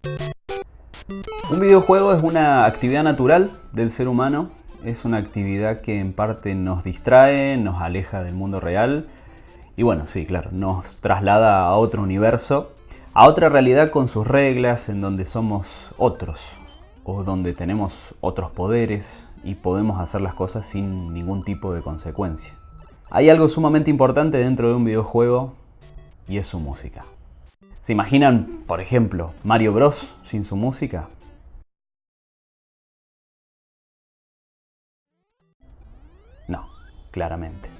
Un videojuego es una actividad natural del ser humano, es una actividad que en parte nos distrae, nos aleja del mundo real y bueno, sí, claro, nos traslada a otro universo, a otra realidad con sus reglas, en donde somos otros o donde tenemos otros poderes y podemos hacer las cosas sin ningún tipo de consecuencia. Hay algo sumamente importante dentro de un videojuego y es su música. ¿Se imaginan, por ejemplo, Mario Bros sin su música? No, claramente.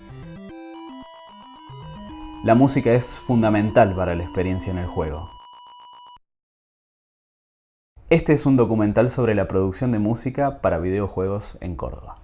La música es fundamental para la experiencia en el juego. Este es un documental sobre la producción de música para videojuegos en Córdoba.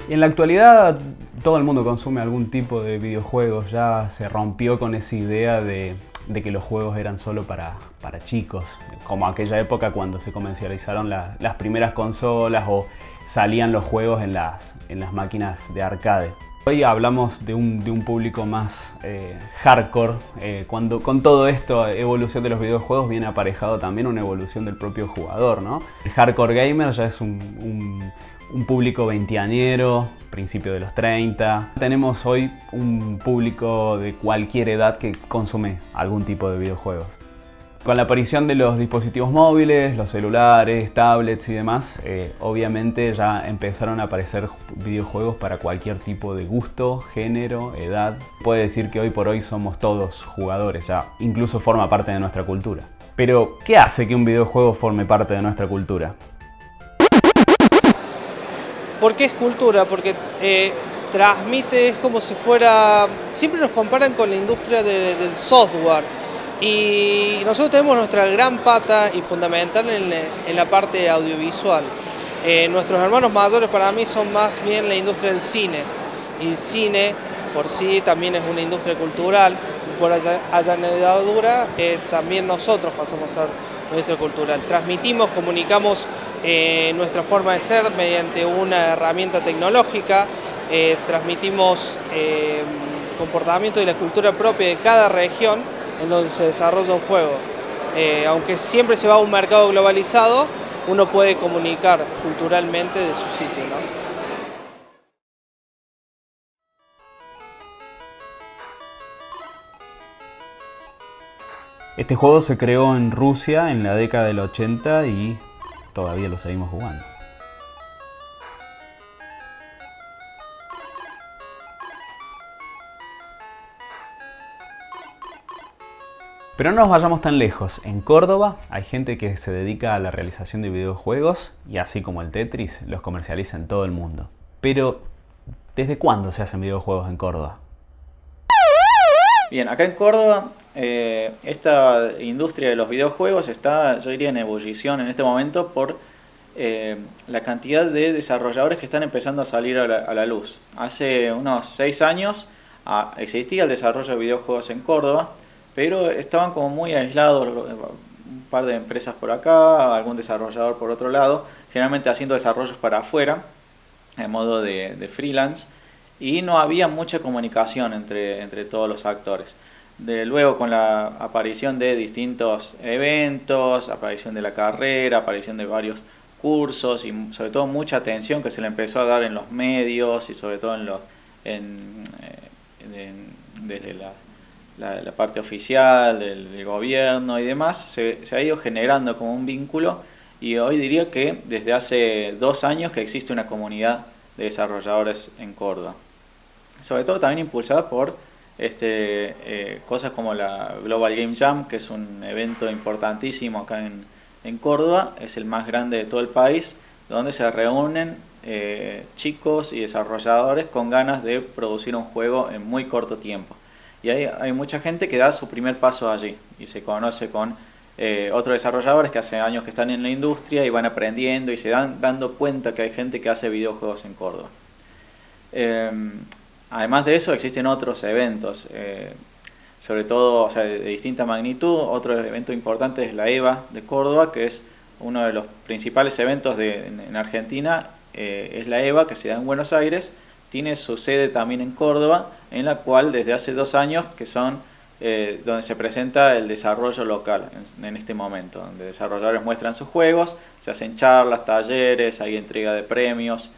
En la actualidad todo el mundo consume algún tipo de videojuegos, ya se rompió con esa idea de que los juegos eran solo para chicos, como aquella época cuando se comercializaron las primeras consolas o salían los juegos en las máquinas de arcade. Hoy hablamos de un público más hardcore, cuando con todo esto, evolución de los videojuegos, viene aparejado también una evolución del propio jugador, ¿no? El hardcore gamer ya es un público veinteañero, principio de los 30. Tenemos hoy un público de cualquier edad que consume algún tipo de videojuegos. Con la aparición de los dispositivos móviles, los celulares, tablets y demás, obviamente ya empezaron a aparecer videojuegos para cualquier tipo de gusto, género, edad. Puede decir que hoy por hoy somos todos jugadores, ya incluso forma parte de nuestra cultura. Pero, ¿qué hace que un videojuego forme parte de nuestra cultura? ¿Por qué es cultura? Porque transmite, es como si fuera... Siempre nos comparan con la industria del software. Y nosotros tenemos nuestra gran pata y fundamental en la parte audiovisual. Nuestros hermanos mayores para mí son más bien la industria del cine. Y el cine por sí también es una industria cultural. Por añadidura también nosotros pasamos a ser una industria cultural. Transmitimos, comunicamos nuestra forma de ser mediante una herramienta tecnológica. Transmitimos comportamiento y la cultura propia de cada región en donde se desarrolla un juego. Aunque siempre se va a un mercado globalizado, uno puede comunicar culturalmente de su sitio, ¿no? Este juego se creó en Rusia en la década del 80 y todavía lo seguimos jugando. Pero no nos vayamos tan lejos. En Córdoba hay gente que se dedica a la realización de videojuegos y así como el Tetris, los comercializa en todo el mundo. Pero, ¿desde cuándo se hacen videojuegos en Córdoba? Bien, acá en Córdoba esta industria de los videojuegos está, yo diría, en ebullición en este momento por la cantidad de desarrolladores que están empezando a salir a la luz. Hace unos 6 años existía el desarrollo de videojuegos en Córdoba, pero estaban como muy aislados, un par de empresas por acá, algún desarrollador por otro lado, generalmente haciendo desarrollos para afuera. en modo de freelance, y no había mucha comunicación entre todos los actores. Luego, con la aparición de distintos eventos, aparición de la carrera, aparición de varios cursos y sobre todo mucha atención que se le empezó a dar en los medios y sobre todo desde la parte oficial del gobierno y demás, se ha ido generando como un vínculo, y hoy diría que desde hace 2 años que existe una comunidad de desarrolladores en Córdoba. Sobre todo también impulsada por cosas como la Global Game Jam, que es un evento importantísimo acá en Córdoba, es el más grande de todo el país, donde se reúnen chicos y desarrolladores con ganas de producir un juego en muy corto tiempo. Y hay mucha gente que da su primer paso allí y se conoce con otros desarrolladores que hace años que están en la industria y van aprendiendo y se dan dando cuenta que hay gente que hace videojuegos en Córdoba. Además de eso, existen otros eventos, sobre todo, o sea, de distinta magnitud. Otro evento importante es la EVA de Córdoba, que es uno de los principales eventos en Argentina. Es la EVA, que se da en Buenos Aires, tiene su sede también en Córdoba, en la cual desde hace 2 años, que son donde se presenta el desarrollo local en este momento, donde desarrolladores muestran sus juegos, se hacen charlas, talleres, hay entrega de premios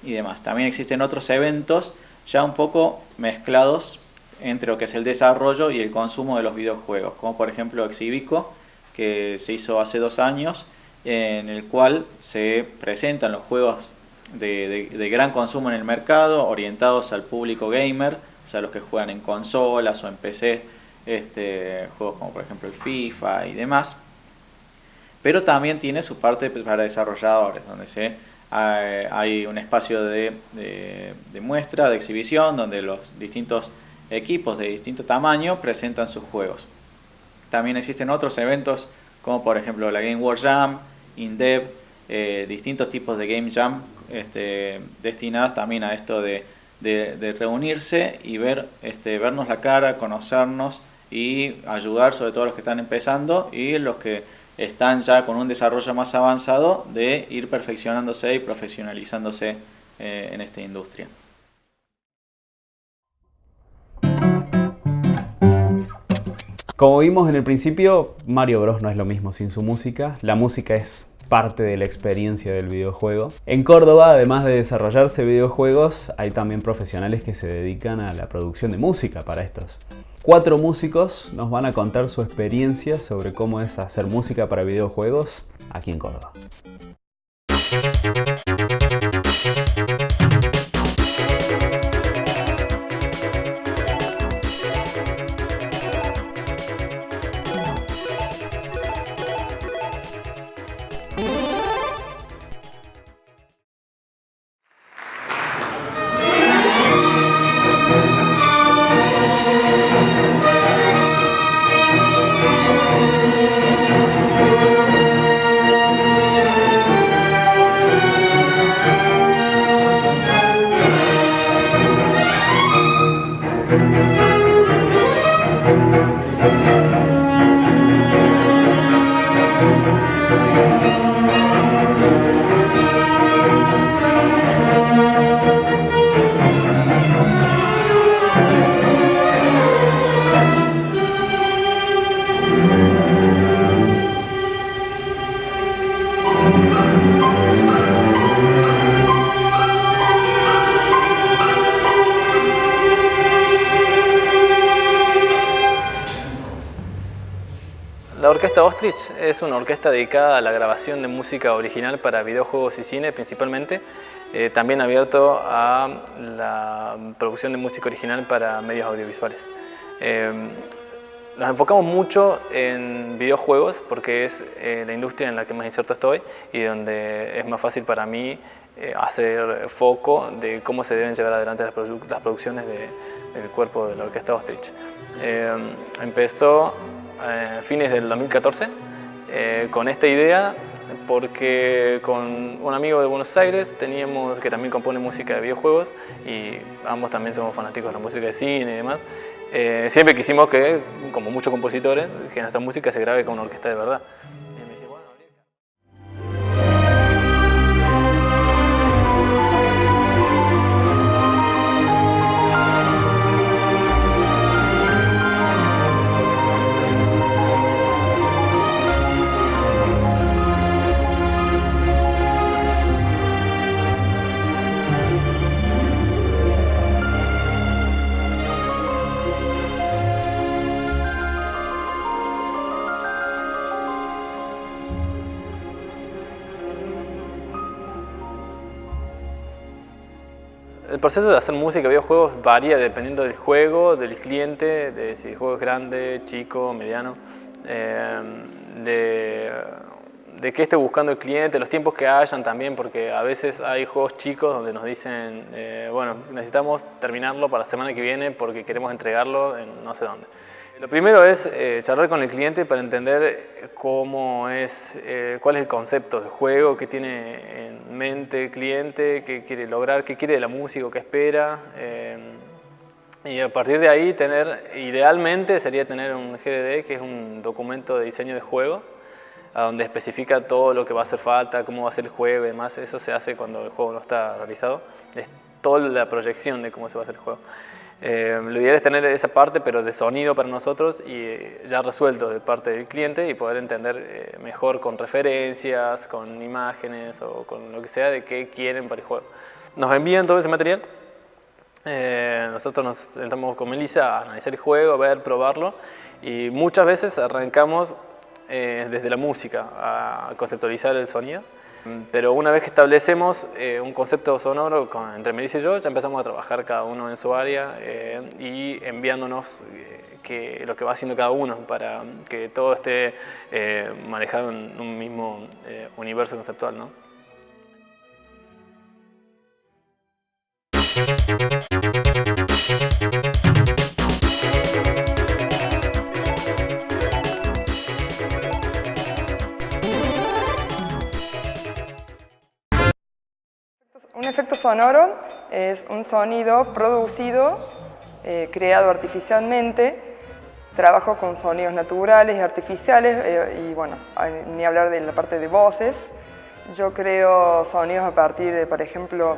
y demás. También existen otros eventos ya un poco mezclados entre lo que es el desarrollo y el consumo de los videojuegos, como por ejemplo Exhibico, que se hizo hace 2 años, en el cual se presentan los juegos de gran consumo en el mercado, orientados al público gamer, o sea, los que juegan en consolas o en PC, juegos como por ejemplo el FIFA y demás. Pero también tiene su parte para desarrolladores, donde hay un espacio de muestra, de exhibición, donde los distintos equipos de distinto tamaño presentan sus juegos. También existen otros eventos como por ejemplo la Game World Jam, InDev, distintos tipos de Game Jam destinadas también a esto de reunirse y vernos la cara, conocernos y ayudar sobre todo a los que están empezando y los que están ya con un desarrollo más avanzado de ir perfeccionándose y profesionalizándose en esta industria. Como vimos en el principio, Mario Bros no es lo mismo sin su música. La música es parte de la experiencia del videojuego. En Córdoba, además de desarrollarse videojuegos, hay también profesionales que se dedican a la producción de música para estos. 4 músicos nos van a contar su experiencia sobre cómo es hacer música para videojuegos aquí en Córdoba. La Orquesta Ostrich es una orquesta dedicada a la grabación de música original para videojuegos y cine principalmente, también abierto a la producción de música original para medios audiovisuales. Nos enfocamos mucho en videojuegos porque es la industria en la que más inserto estoy y donde es más fácil para mí hacer foco de cómo se deben llevar adelante las producciones del cuerpo de la Orquesta Ostrich. Empezó a fines del 2014 con esta idea porque con un amigo de Buenos Aires que también compone música de videojuegos y ambos también somos fanáticos de la música de cine y demás. Siempre quisimos que, como muchos compositores, que nuestra música se grabe con una orquesta de verdad. El proceso de hacer música y videojuegos varía dependiendo del juego, del cliente, de si el juego es grande, chico, mediano, de qué esté buscando el cliente, los tiempos que hayan también, porque a veces hay juegos chicos donde nos dicen, bueno, necesitamos terminarlo para la semana que viene porque queremos entregarlo en no sé dónde. Lo primero es charlar con el cliente para entender cómo es, cuál es el concepto de juego, qué tiene en mente el cliente, qué quiere lograr, qué quiere de la música, qué espera. Y a partir de ahí idealmente sería tener un GDD, que es un documento de diseño de juego, a donde especifica todo lo que va a hacer falta, cómo va a ser el juego y demás. Eso se hace cuando el juego no está realizado. Es toda la proyección de cómo se va a hacer el juego. Lo ideal es tener esa parte, pero de sonido para nosotros y ya resuelto de parte del cliente y poder entender mejor con referencias, con imágenes o con lo que sea de qué quieren para el juego. Nos envían todo ese material. Nosotros nos sentamos con Melissa a analizar el juego, a ver, probarlo y muchas veces arrancamos desde la música a conceptualizar el sonido. Pero una vez que establecemos un concepto sonoro entre Melissa y yo, ya empezamos a trabajar cada uno en su área y enviándonos lo que va haciendo cada uno para que todo esté manejado en un mismo universo conceptual, ¿no? Un efecto sonoro es un sonido producido, creado artificialmente. Trabajo con sonidos naturales y artificiales y bueno, ni hablar de la parte de voces. Yo creo sonidos a partir de, por ejemplo,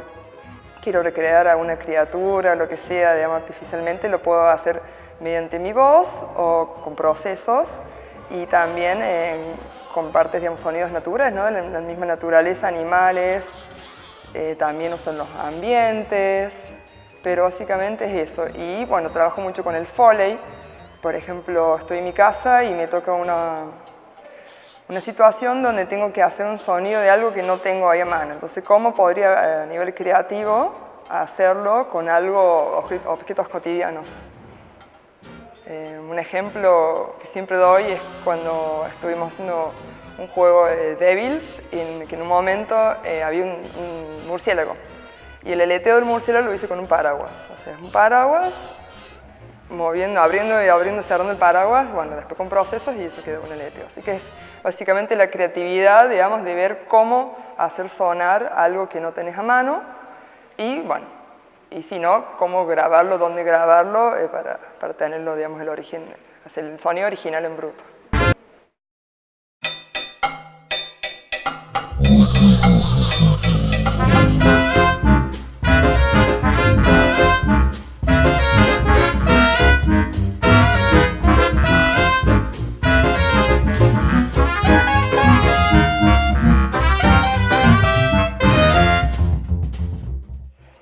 quiero recrear a una criatura, lo que sea, digamos, artificialmente, lo puedo hacer mediante mi voz o con procesos y también con partes, digamos, sonidos naturales, ¿no? De la misma naturaleza, animales. También usan los ambientes, pero básicamente es eso. Y bueno, trabajo mucho con el Foley. Por ejemplo, estoy en mi casa y me toca una situación donde tengo que hacer un sonido de algo que no tengo ahí a mano. Entonces, ¿cómo podría a nivel creativo hacerlo con objetos cotidianos? Un ejemplo que siempre doy es cuando estuvimos haciendo un juego de Devils, que en un momento había un murciélago. Y el aleteo del murciélago lo hice con un paraguas. O sea, un paraguas, abriendo y cerrando el paraguas, bueno, después con procesos y eso quedó un aleteo. Así que es básicamente la creatividad, digamos, de ver cómo hacer sonar algo que no tenés a mano y, bueno, y si no, cómo grabarlo, dónde grabarlo para tenerlo, digamos, hacer el sonido original en bruto.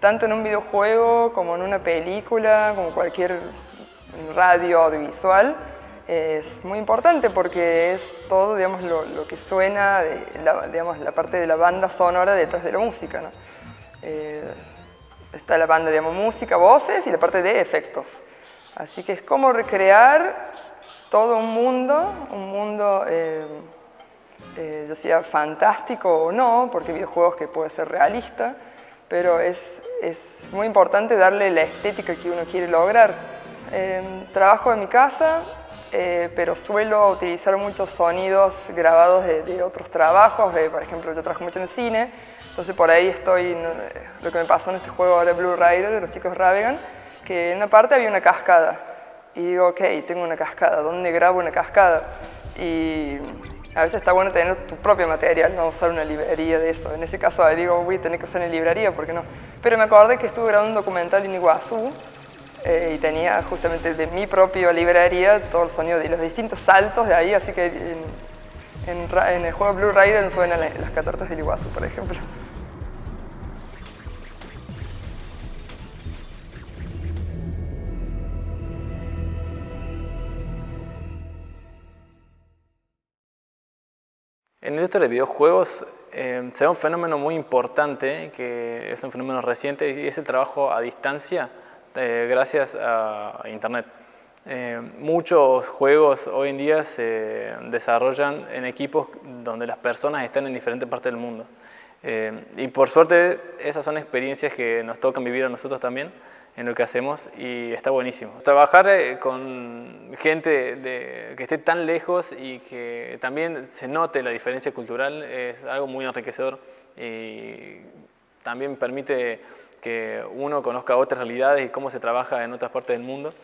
Tanto en un videojuego como en una película, como cualquier radio audiovisual, es muy importante porque es todo, digamos, lo que suena, digamos, la parte de la banda sonora detrás de la música, ¿no? Está la banda, digamos, música, voces y la parte de efectos. Así que es como recrear todo un mundo ya sea fantástico o no, porque hay videojuegos que puede ser realista, pero es muy importante darle la estética que uno quiere lograr. Trabajo en mi casa, pero suelo utilizar muchos sonidos grabados de otros trabajos. Por ejemplo, yo trabajo mucho en el cine, entonces por ahí estoy, lo que me pasó en este juego ahora Blue Rider de los chicos Ravegan, que en una parte había una cascada. Y digo, ok, tengo una cascada, ¿dónde grabo una cascada? Y a veces está bueno tener tu propio material, no usar una librería de eso. En ese caso digo, voy a tener que usar una librería, ¿por qué no? Pero me acordé que estuve grabando un documental en Iguazú y tenía justamente de mi propia librería todo el sonido de los distintos saltos de ahí, así que en el juego Blue Rider suenan las cataratas del Iguazú, por ejemplo. En la industria de videojuegos se da un fenómeno muy importante, que es un fenómeno reciente, y es el trabajo a distancia gracias a Internet. Muchos juegos hoy en día se desarrollan en equipos donde las personas están en diferentes partes del mundo. Y por suerte esas son experiencias que nos tocan vivir a nosotros también en lo que hacemos, y está buenísimo. Trabajar con gente que esté tan lejos y que también se note la diferencia cultural es algo muy enriquecedor, y también permite que uno conozca otras realidades y cómo se trabaja en otras partes del mundo.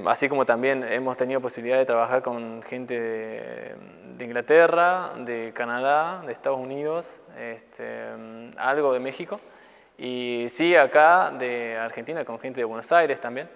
Así como también hemos tenido posibilidad de trabajar con gente de Inglaterra, de Canadá, de Estados Unidos, algo de México, y sí acá de Argentina con gente de Buenos Aires también.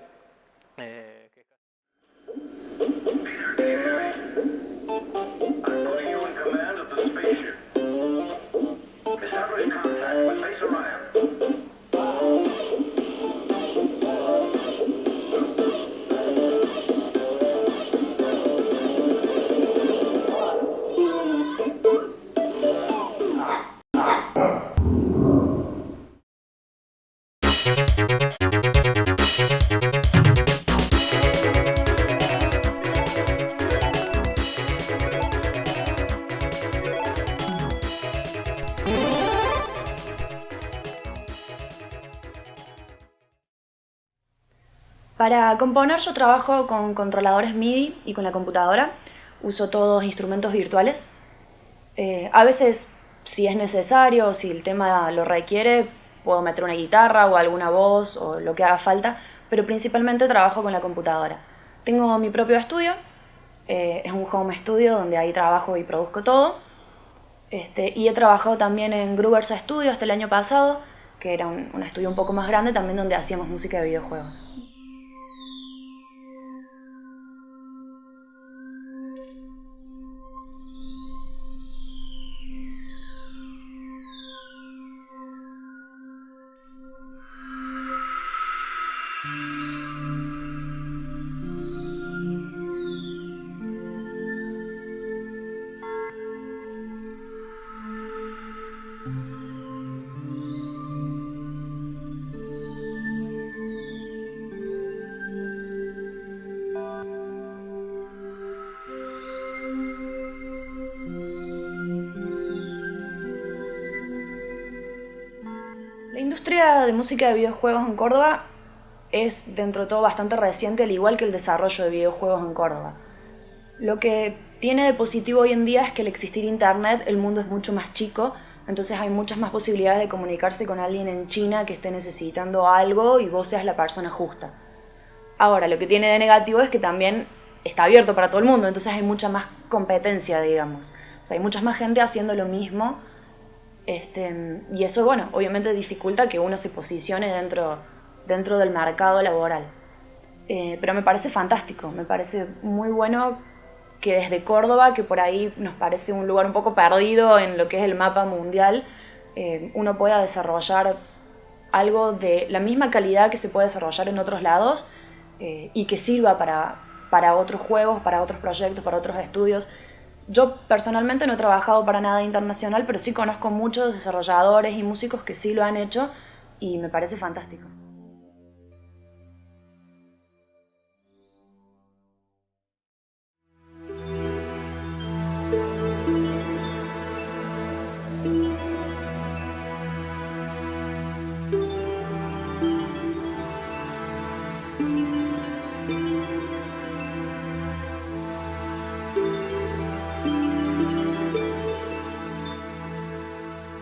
Para componer yo trabajo con controladores MIDI y con la computadora. Uso todos instrumentos virtuales. A veces, si es necesario o si el tema lo requiere, puedo meter una guitarra o alguna voz o lo que haga falta, pero principalmente trabajo con la computadora. Tengo mi propio estudio, es un home studio donde ahí trabajo y produzco todo. Y he trabajado también en Groovers Studio hasta el año pasado, que era un estudio un poco más grande también donde hacíamos música de videojuegos. La industria de música de videojuegos en Córdoba es, dentro de todo, bastante reciente, al igual que el desarrollo de videojuegos en Córdoba. Lo que tiene de positivo hoy en día es que al existir internet el mundo es mucho más chico, entonces hay muchas más posibilidades de comunicarse con alguien en China que esté necesitando algo y vos seas la persona justa. Ahora, lo que tiene de negativo es que también está abierto para todo el mundo, entonces hay mucha más competencia, digamos. O sea, hay mucha más gente haciendo lo mismo. Y eso, bueno, obviamente dificulta que uno se posicione dentro del mercado laboral. Pero me parece fantástico, me parece muy bueno que desde Córdoba, que por ahí nos parece un lugar un poco perdido en lo que es el mapa mundial, uno pueda desarrollar algo de la misma calidad que se puede desarrollar en otros lados y que sirva para otros juegos, para otros proyectos, para otros estudios. Yo personalmente no he trabajado para nada internacional, pero sí conozco muchos desarrolladores y músicos que sí lo han hecho y me parece fantástico.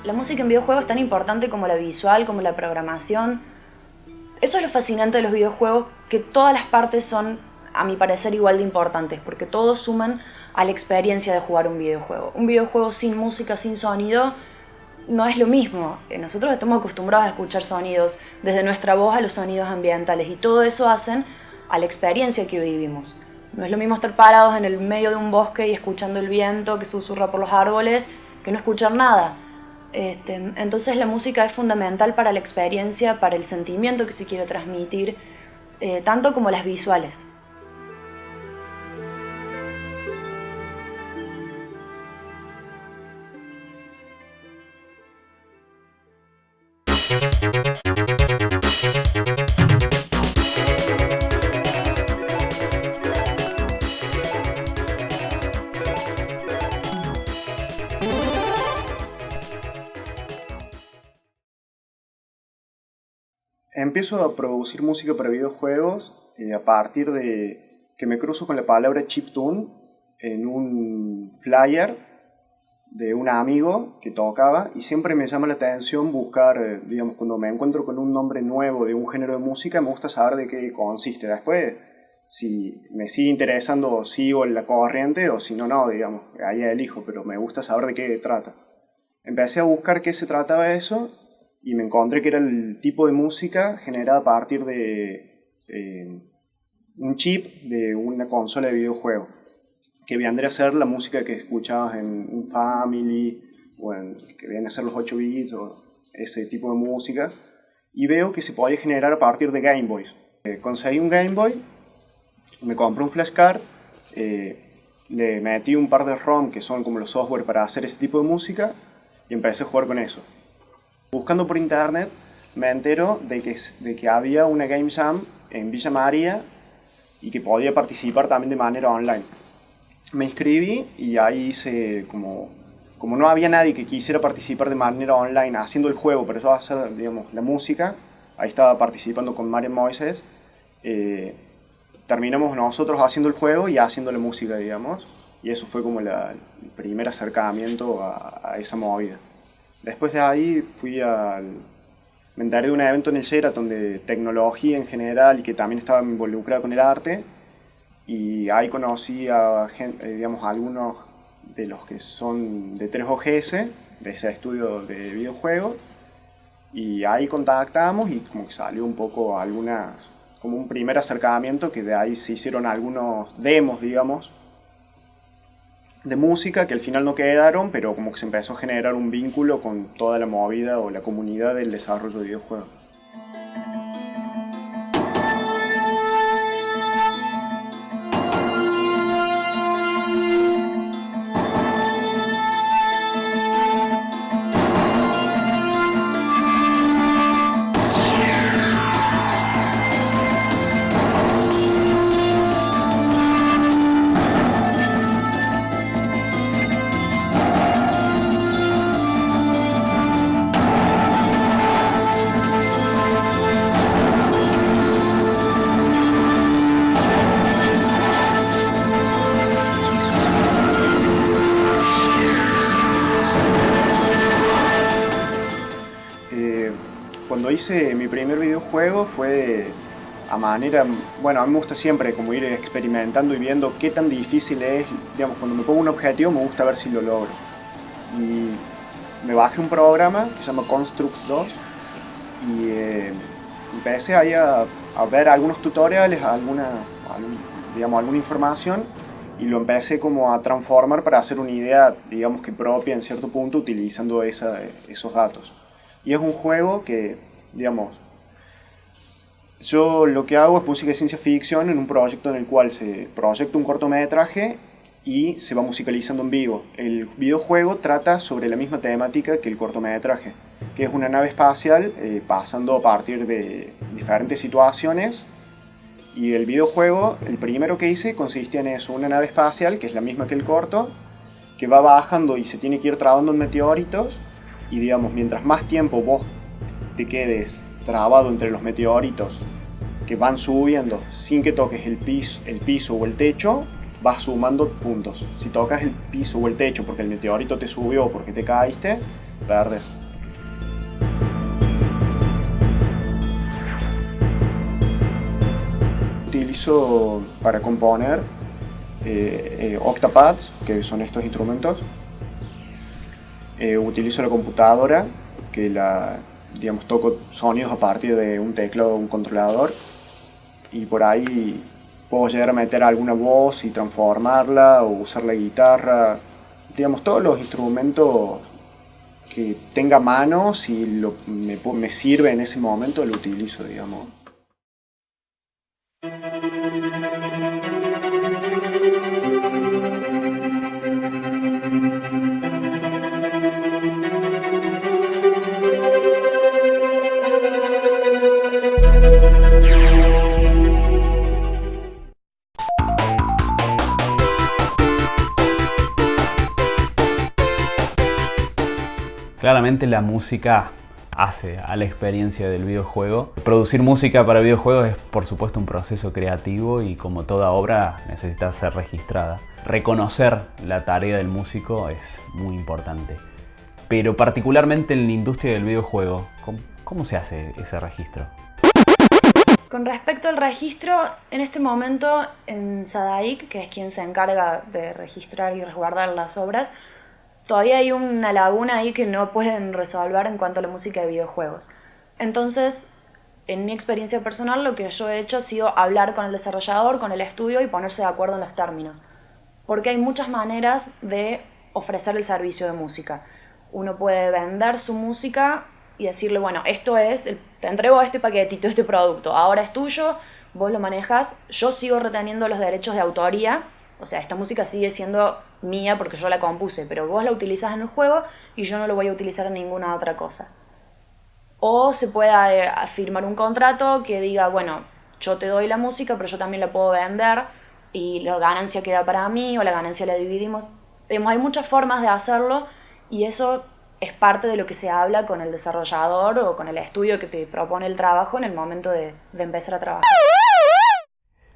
La música en videojuegos es tan importante como la visual, como la programación. Eso es lo fascinante de los videojuegos, que todas las partes son, a mi parecer, igual de importantes, porque todos suman a la experiencia de jugar un videojuego. Un videojuego sin música, sin sonido, no es lo mismo. Nosotros estamos acostumbrados a escuchar sonidos, desde nuestra voz a los sonidos ambientales, y todo eso hacen a la experiencia que vivimos. No es lo mismo estar parados en el medio de un bosque y escuchando el viento que susurra por los árboles, que no escuchar nada. Entonces la música es fundamental para la experiencia, para el sentimiento que se quiere transmitir, tanto como las visuales. Empiezo a producir música para videojuegos a partir de que me cruzo con la palabra chiptune en un flyer de un amigo que tocaba, y siempre me llama la atención buscar, digamos, cuando me encuentro con un nombre nuevo de un género de música, me gusta saber de qué consiste. Después, si me sigue interesando, sigo en la corriente, o si no, no, digamos, ahí elijo, pero me gusta saber de qué trata. Empecé a buscar qué se trataba eso, y me encontré que era el tipo de música generada a partir de un chip de una consola de videojuego, que vendría a ser la música que escuchabas en un Family, o que vienen a ser los 8 bits, o ese tipo de música, y veo que se podía generar a partir de Game Boys. Conseguí un Game Boy, me compré un flashcard, le metí un par de ROM, que son como los software para hacer ese tipo de música, y empecé a jugar con eso. Buscando por internet me entero de que había una Game Jam en Villa María y que podía participar también de manera online. Me inscribí y ahí hice como no había nadie que quisiera participar de manera online haciendo el juego, pero yo hacer, digamos, la música, ahí estaba participando con Marian Moises, terminamos nosotros haciendo el juego y haciendo la música, digamos, y eso fue como el primer acercamiento a esa movida. Después de ahí me enteré de un evento en el Sheraton de tecnología en general y que también estaba involucrado con el arte, y ahí conocí a digamos, algunos de los que son de 3OGS, de ese estudio de videojuegos, y ahí contactamos y como que salió un poco como un primer acercamiento, que de ahí se hicieron algunos demos, digamos, de música que al final no quedaron, pero como que se empezó a generar un vínculo con toda la movida o la comunidad del desarrollo de videojuegos. Cuando hice mi primer videojuego fue a manera, bueno, a mí me gusta siempre como ir experimentando y viendo qué tan difícil es, digamos, cuando me pongo un objetivo me gusta ver si lo logro. Y me bajé un programa que se llama Construct 2 y empecé ahí a ver algunos tutoriales, alguna información, y lo empecé como a transformar para hacer una idea, digamos que propia en cierto punto, utilizando esos datos. Y es un juego que, digamos, yo lo que hago es música de ciencia ficción en un proyecto en el cual se proyecta un cortometraje y se va musicalizando en vivo. El videojuego trata sobre la misma temática que el cortometraje, que es una nave espacial pasando a partir de diferentes situaciones. Y el videojuego, el primero que hice, consistía en eso, una nave espacial, que es la misma que el corto, que va bajando y se tiene que ir trabando en meteoritos. Y digamos, mientras más tiempo vos te quedes trabado entre los meteoritos que van subiendo sin que toques el piso o el techo, vas sumando puntos. Si tocas el piso o el techo porque el meteorito te subió o porque te caíste, perdes. Utilizo para componer octapads, que son estos instrumentos. Utilizo la computadora, que digamos, toco sonidos a partir de un teclado o un controlador, y por ahí puedo llegar a meter alguna voz y transformarla, o usar la guitarra, digamos, todos los instrumentos que tenga mano, si me sirve en ese momento, lo utilizo, digamos. Claramente la música hace a la experiencia del videojuego. Producir música para videojuegos es por supuesto un proceso creativo y como toda obra necesita ser registrada. Reconocer la tarea del músico es muy importante. Pero particularmente en la industria del videojuego, ¿cómo se hace ese registro? Con respecto al registro, en este momento en SADAIC, que es quien se encarga de registrar y resguardar las obras, todavía hay una laguna ahí que no pueden resolver en cuanto a la música de videojuegos. Entonces, en mi experiencia personal, lo que yo he hecho ha sido hablar con el desarrollador, con el estudio y ponerse de acuerdo en los términos. Porque hay muchas maneras de ofrecer el servicio de música. Uno puede vender su música y decirle, bueno, esto es, te entrego este paquetito, este producto, ahora es tuyo, vos lo manejas, yo sigo reteniendo los derechos de autoría, o sea, esta música sigue siendo mía porque yo la compuse, pero vos la utilizás en el juego y yo no lo voy a utilizar en ninguna otra cosa. O se puede firmar un contrato que diga, bueno, yo te doy la música, pero yo también la puedo vender y la ganancia queda para mí o la ganancia la dividimos. Hay muchas formas de hacerlo y eso es parte de lo que se habla con el desarrollador o con el estudio que te propone el trabajo en el momento de empezar a trabajar.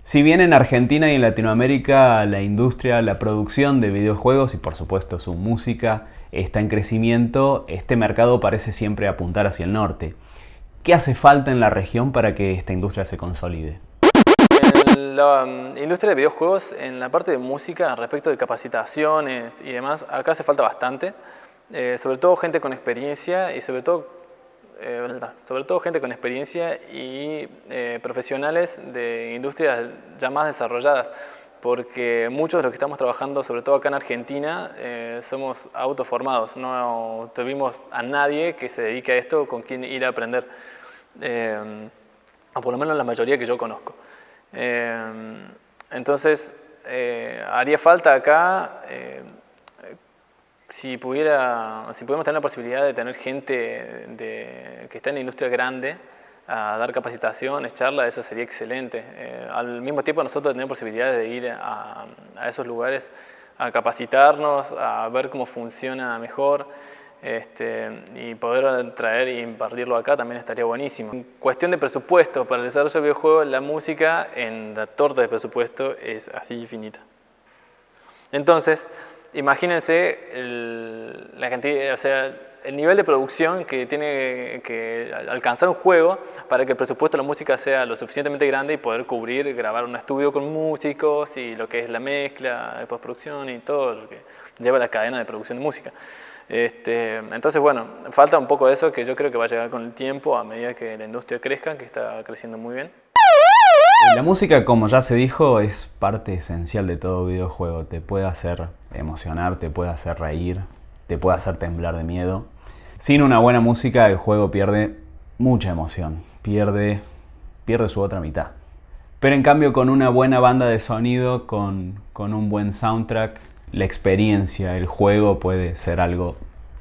Si bien en Argentina y en Latinoamérica la industria, la producción de videojuegos y por supuesto su música está en crecimiento, este mercado parece siempre apuntar hacia el norte. ¿Qué hace falta en la región para que esta industria se consolide? En la industria de videojuegos, en la parte de música, respecto de capacitaciones y demás, acá hace falta bastante. Sobre todo gente con experiencia y sobre todo gente con experiencia y profesionales de industrias ya más desarrolladas, porque muchos de los que estamos trabajando, sobre todo acá en Argentina, somos autoformados, no tuvimos a nadie que se dedique a esto con quien ir a aprender, o por lo menos la mayoría que yo conozco. Entonces, haría falta acá, si pudiéramos tener la posibilidad de tener gente que está en la industria grande a dar capacitaciones, charlas, eso sería excelente. Al mismo tiempo nosotros tenemos posibilidades de ir a esos lugares a capacitarnos, a ver cómo funciona mejor y poder traer y impartirlo acá también estaría buenísimo. En cuestión de presupuesto para el desarrollo de videojuegos, la música en la torta de presupuesto es así infinita. Entonces, imagínense la cantidad, o sea, el nivel de producción que tiene que alcanzar un juego para que el presupuesto de la música sea lo suficientemente grande y poder cubrir, grabar un estudio con músicos y lo que es la mezcla de postproducción y todo lo que lleva la cadena de producción de música. Entonces, bueno, falta un poco de eso que yo creo que va a llegar con el tiempo a medida que la industria crezca, que está creciendo muy bien. La música, como ya se dijo, es parte esencial de todo videojuego. Te puede hacer emocionar, te puede hacer reír, te puede hacer temblar de miedo. Sin una buena música el juego pierde mucha emoción, pierde su otra mitad. Pero en cambio con una buena banda de sonido, con un buen soundtrack, la experiencia, el juego puede ser algo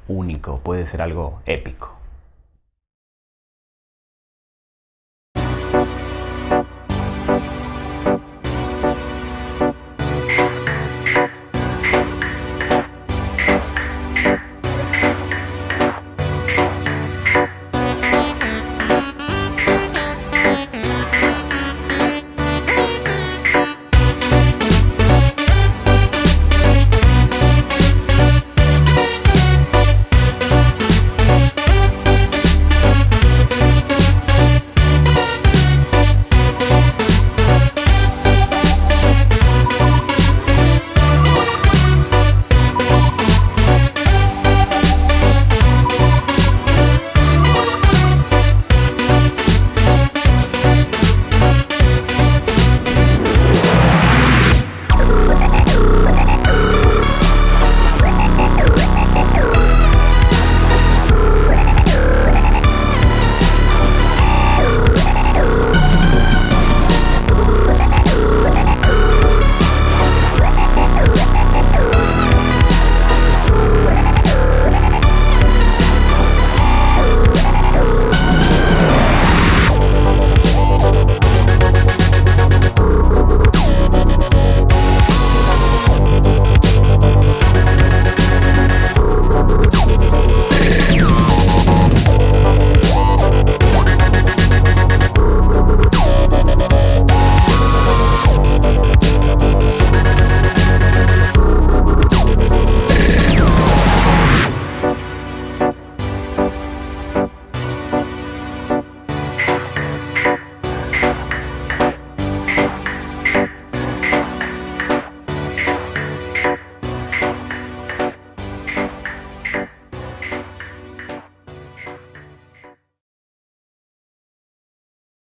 único, puede ser algo épico.